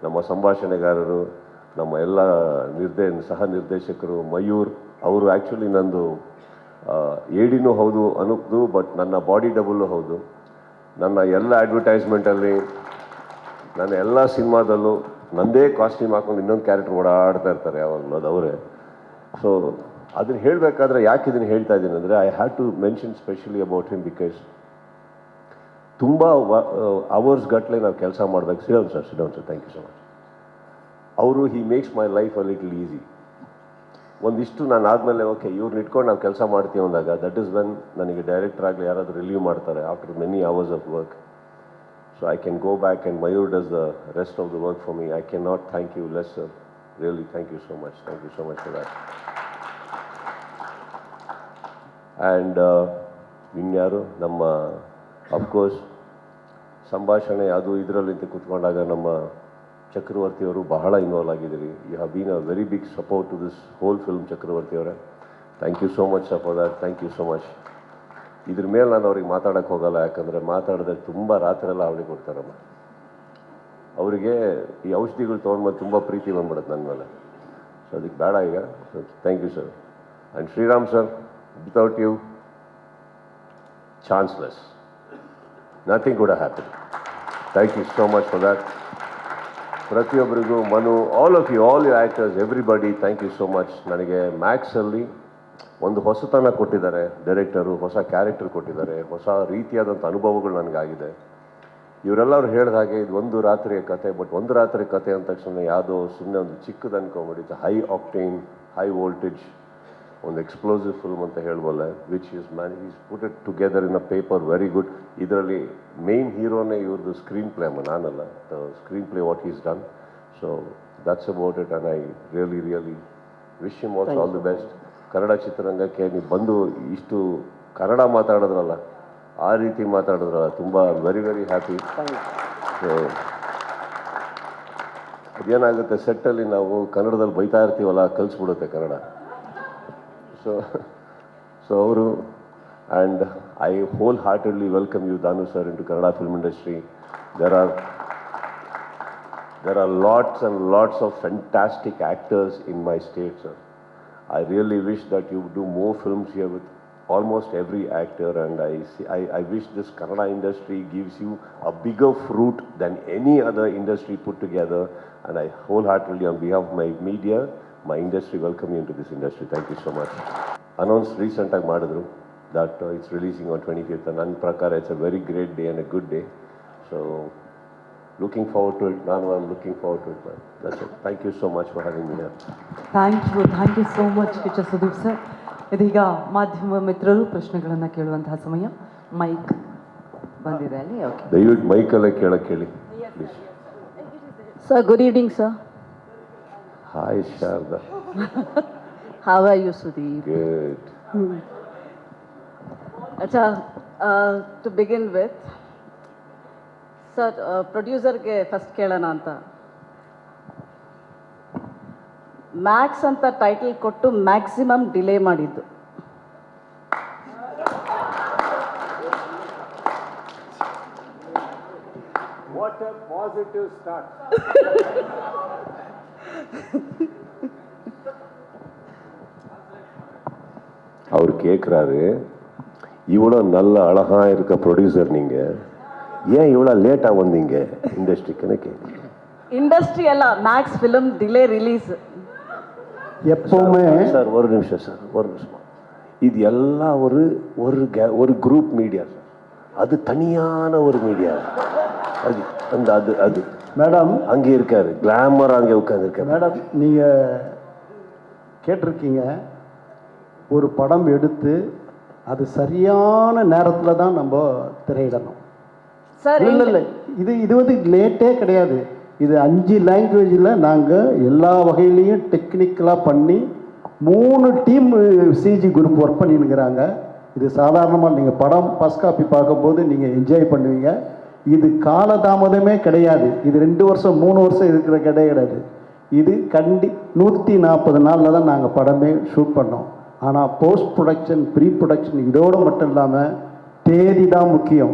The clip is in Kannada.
ನಮ್ಮ ಸಂಭಾಷಣೆಗಾರರು, ನಮ್ಮ ಎಲ್ಲ ಸಹ ನಿರ್ದೇಶಕರು, ಮಯೂರ್ ಅವರು ಆ್ಯಕ್ಚುಲಿ ನಂದು ಏಡಿನೂ ಹೌದು ಅನುಪ್ದು, ಬಟ್ ನನ್ನ ಬಾಡಿ ಡಬಲ್ಲು ಹೌದು. ನನ್ನ ಎಲ್ಲ ಅಡ್ವರ್ಟೈಸ್ಮೆಂಟಲ್ಲಿ, ನನ್ನ ಎಲ್ಲ ಸಿನಿಮಾದಲ್ಲೂ ನನ್ನದೇ ಕಾಸ್ಟ್ಯೂಮ್ ಹಾಕೊಂಡು ಇನ್ನೊಂದು ಕ್ಯಾರೆಕ್ಟರ್ ಓಡಾಡ್ತಾ ಇರ್ತಾರೆ ಯಾವಾಗಲೂ, ಅದು ಅವರೇ. ಸೊ ಅದನ್ನು ಹೇಳಬೇಕಾದ್ರೆ ಯಾಕೆ ಇದನ್ನು ಹೇಳ್ತಾ ಇದ್ದೀನಿ ಅಂದರೆ, I have to mention specially about him because ತುಂಬ ಅವರ್ಸ್ ಗಟ್ಟಲೆ ನಾವು ಕೆಲಸ ಮಾಡಬೇಕು. Sit down sir, thank you so much. ಅವರು he makes my life a little easy. ಒಂದಿಷ್ಟು ನಾನು ಆದಮೇಲೆ ಓಕೆ ಇವ್ರನ್ನ ಇಟ್ಕೊಂಡು ನಾವು ಕೆಲಸ ಮಾಡ್ತೀವಿ ಅಂದಾಗ, ದಟ್ ಈಸ್ ವೆನ್ ನನಗೆ ಡೈರೆಕ್ಟರ್ ಆಗಲಿ ಯಾರಾದರೂ ರಿಲೀವ್ ಮಾಡ್ತಾರೆ after many hours of work. So I can go back and Mayur does the rest of the work for me. I can not thank you less sir. Really thank you so much for that. And ಇನ್ಯಾರು ನಮ್ಮ ಅಫ್ಕೋರ್ಸ್ ಸಂಭಾಷಣೆ ಅದು ಇದರಲ್ಲಿಂತ ಕೂತ್ಕೊಂಡಾಗ ನಮ್ಮ ಚಕ್ರವರ್ತಿಯವರು ಬಹಳ ಇನ್ವಾಲ್ವ್ ಆಗಿದ್ದೀರಿ. You have been a very big support to this whole film ಚಕ್ರವರ್ತಿಯವರೇ. Thank you so much for that. Thank you so much. ಇದ್ರ ಮೇಲೆ ನಾನು ಅವ್ರಿಗೆ ಮಾತಾಡೋಕ್ಕೆ ಹೋಗಲ್ಲ, ಯಾಕಂದರೆ ಮಾತಾಡಿದ್ರೆ ತುಂಬ ರಾತ್ರೆಲ್ಲ ಅವಳಿಗೆ ಕೊಡ್ತಾರಮ್ಮ. ಅವರಿಗೆ ಈ ಔಷಧಿಗಳು ತೊಗೊಂಡ್ಮೇಲೆ ತುಂಬ ಪ್ರೀತಿ ಬಂದ್ಬಿಡುತ್ತೆ ನನ್ನ ಮೇಲೆ. ಸೊ ಅದಕ್ಕೆ ಬೇಡ ಈಗ. Thank you sir. And Shriram sir, without you chanceless, nothing could have happen. Thank you so much for that. ಪ್ರತಿಯೊಬ್ಬರಿಗೂ, Manu, all of you, all you actors, everybody, thank you so much. ನನಗೆ ಮ್ಯಾಕ್ಸಲ್ಲಿ ಒಂದು ಹೊಸತನ ಕೊಟ್ಟಿದ್ದಾರೆ ಡೈರೆಕ್ಟರು, ಹೊಸ ಕ್ಯಾರೆಕ್ಟರ್ ಕೊಟ್ಟಿದ್ದಾರೆ, ಹೊಸ ರೀತಿಯಾದಂಥ ಅನುಭವಗಳು ನನಗಾಗಿದೆ. ಇವರೆಲ್ಲರೂ ಹೇಳಿದ ಹಾಗೆ ಇದು ಒಂದು ರಾತ್ರಿಯ ಕತೆ, ಬಟ್ ಒಂದು ರಾತ್ರಿ ಕತೆ ಅಂದ ತಕ್ಷಣ ಯಾವುದೋ ಸುಮ್ಮನೆ ಒಂದು ಚಿಕ್ಕದು ಅನ್ಕೊಂಬಿಟ್ಟಿತ್ತು. ಹೈ ಆಕ್ಟೇನ್, ಹೈ ವೋಲ್ಟೇಜ್, ಒಂದು ಎಕ್ಸ್ಪ್ಲೋಸಿವ್ ಫಿಲ್ಮ್ ಅಂತ ಹೇಳ್ಬೋಲ್ಲ, which is put it together in a paper very good. ಇದರಲ್ಲಿ ಮೇನ್ ಹೀರೋನೇ ಇವ್ರದ್ದು ಸ್ಕ್ರೀನ್ ಪ್ಲೇ ಅಮ್ಮ, ನಾನಲ್ಲ. The screen play what is done. So that's about it. And I really wish him also all the best. Kannada ಚಿತ್ರರಂಗಕ್ಕೆ ನೀವು ಬಂದು ಇಷ್ಟು ಕನ್ನಡ ಮಾತಾಡಿದ್ರಲ್ಲ, ಆ ರೀತಿ ಮಾತಾಡಿದ್ರಲ್ಲ, ತುಂಬ ವೆರಿ ಹ್ಯಾಪಿ. ಸೊ ಅದೇನಾಗುತ್ತೆ, ಸೆಟ್ಟಲ್ಲಿ ನಾವು ಕನ್ನಡದಲ್ಲಿ ಬೈತಾ ಇರ್ತೀವಲ್ಲ, ಕಲಿಸ್ಬಿಡುತ್ತೆ ಕನ್ನಡ. So ಅವರು, and I wholeheartedly welcome you, Danu sir, into Kannada film industry. There are lots and lots of fantastic actors in my state, sir. I really wish that you do more films here with almost every actor, and I wish this Kannada industry gives you a bigger fruit than any other industry put together. And I wholeheartedly, on behalf of my media, my industry, welcome you into this industry. Thank you so much. Announced recently ಮಾಡಿದ್ರು that it's releasing on 25th, and ನನ್ನ ಪ್ರಕಾರ it's a very great day and a good day. So looking forward to it. I'm looking forward to it, man. That's it. Thank you so much for having me here. Thank you so much, Kichcha Sudeep sir. ಇದೀಗ ಮಾಧ್ಯಮ ಮಿತ್ರರು ಪ್ರಶ್ನೆಗಳನ್ನು ಕೇಳುವಂತಹ ಸಮಯ. ಮೈಕ್ ಬಂದಿದೆ ಅಲ್ಲಿ. ಓಕೆ, ದಯವಿಟ್ಟು ಮೈಕಲ್ಲೇ ಕೇಳಕ್ಕೆ ಹೇಳಿ please. Sir, good evening, sir. Hi, Sharda. How are you, Sudeep? Good. Acha, to begin with, sir, producer ge first kelana anta. Max anta title kottu maximum delay madiddu. What a positive start. அவர் கேட்குறாரு, இவ்வளோ நல்ல அழகாக இருக்க ப்ரொடியூசர் நீங்கள் ஏன் இவ்வளோ லேட்டாக வந்தீங்க இண்டஸ்ட்ரிக்குன்னு கேட்குறேன். ಇಂಡಸ್ಟ್ರಿ ಅಲ್ಲ, ಮ್ಯಾಕ್ಸ್ ಫಿಲ್ಮ್ ಡಿಲೇ ರಿಲೀಸ್. எப்பவுமே சார் ஒரு நிமிஷம் இது எல்லாம் ஒரு குரூப் மீடியா சார். அது தனியான ஒரு மீடியா. அது அந்த அது அது மேடம் அங்கே இருக்காரு, கிளாமர் அங்கே உட்காந்துருக்காரு. மேடம், நீங்கள் கேட்டிருக்கீங்க, ஒரு படம் எடுத்து அது சரியான நேரத்தில் தான் நம்ம திரையிடணும். சார் இல்லை இது வந்து லேட்டே கிடையாது. இது 5 லாங்குவேஜில் நாங்கள் எல்லா வகையிலையும் டெக்னிக்கலாக பண்ணி 3 டீம் சிஜி குரூப் ஒர்க் பண்ணினுங்கிறாங்க. இது சாதாரணமாக நீங்கள் படம் ஃபஸ்ட் காப்பி பார்க்கும்போது நீங்கள் என்ஜாய் பண்ணுவீங்க. இது காலதாமதமே கிடையாது. இது 2 வருஷம் 3 வருஷம் இருக்கிற கிடையாது. இது 140 நாளில் தான் நாங்கள் படமே ஷூட் பண்ணோம். ஆனால் போஸ்ட் ப்ரொடக்ஷன், ப்ரீ ப்ரொடக்ஷன் இதோடு மட்டும் இல்லாமல் தேதி தான் முக்கியம்.